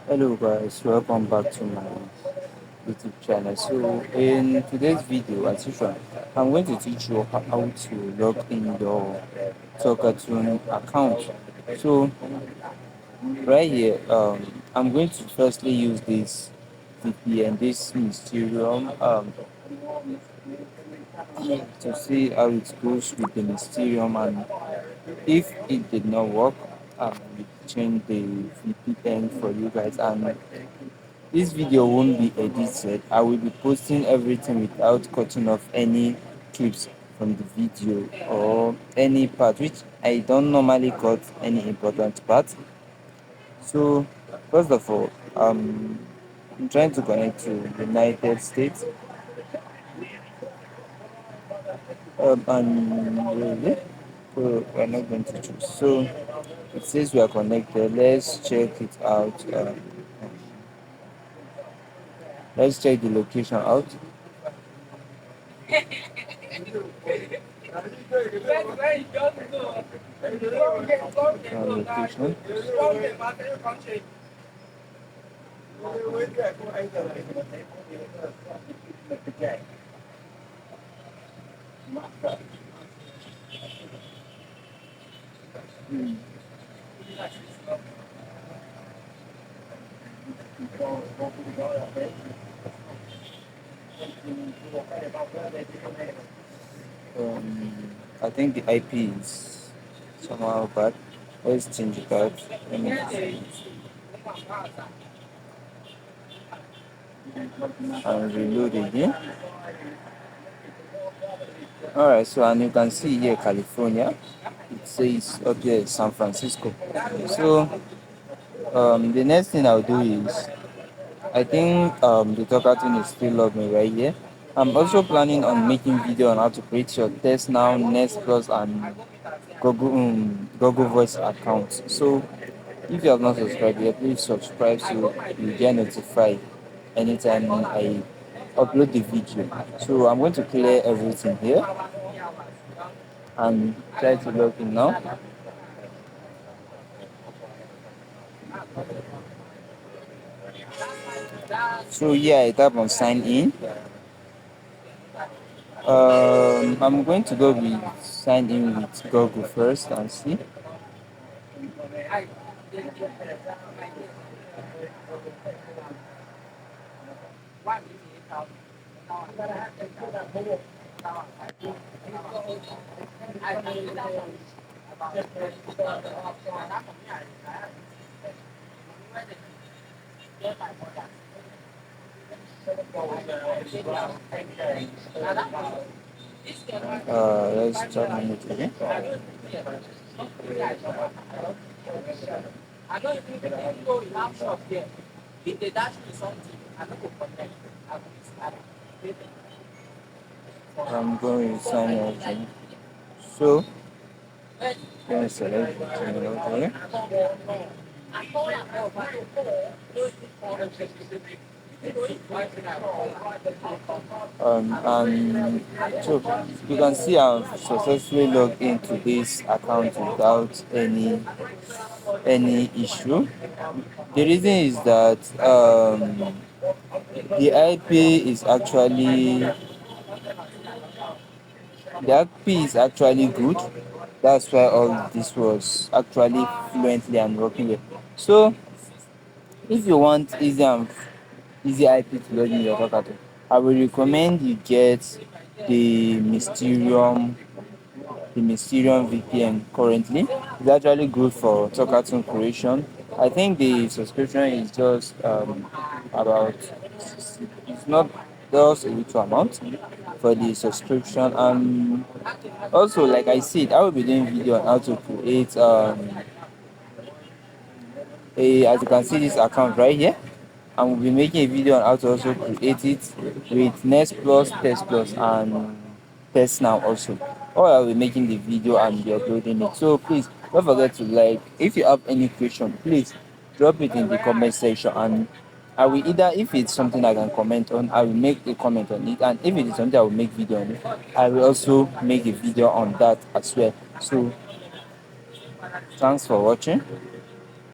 Hello guys, welcome back to my YouTube channel. So in today's video, as usual, I'm going to teach you how to log in your Talkatone account. So right here, I'm going to firstly use this VPN, this Mysterium, to see how it goes with the Mysterium, and if it did not work, I will change the VPN for you guys. And this video won't be edited. I will be posting everything without cutting off any clips from the video or any part, which I don't normally cut any important part. So, first of all, I'm trying to connect to United States, and really, so we're not going to choose. So it says we are connected. Let's check it out. Let's check the location out. Location. I think the IP is somehow bad. Let's change it out. Let me and reload again. Alright, so and you can see here California. It says up here San Francisco. So the next thing I'll do is I think the Talkatone is still love me right here. I'm also planning on making video on how to create your test now, Nest Plus, and Google Voice accounts. So if you have not subscribed yet, please subscribe so you get notified anytime I upload the video. So I'm going to clear everything here and try to log in now. So yeah, I tap on sign in. I'm going to go with sign in with Google first and see. Let's try it again. I'm going to sign in. So, let me select okay. And so you can see I've successfully logged into this account without any issue. The reason is that the IP is actually the IP is actually good. That's why all this was actually fluently and working well. So if you want easy IP to log in your Talkatone, I will recommend you get the Mysterium VPN currently. It's actually good for Talkatone creation. I think the subscription is just about it's not just a little amount for the subscription. And also, like I said, I will be doing video on how to create as you can see this account right here, and we'll be making a video on how to also create it with Nest Plus, Test Plus, and Test Now also. Or I'll be making the video and be uploading it. So please don't forget to like. If you have any question, please drop it in the comment section, and I will either, if it's something I can comment on, I will make a comment on it, and if it is something I will make video on it, I will also make a video on that as well. So thanks for watching.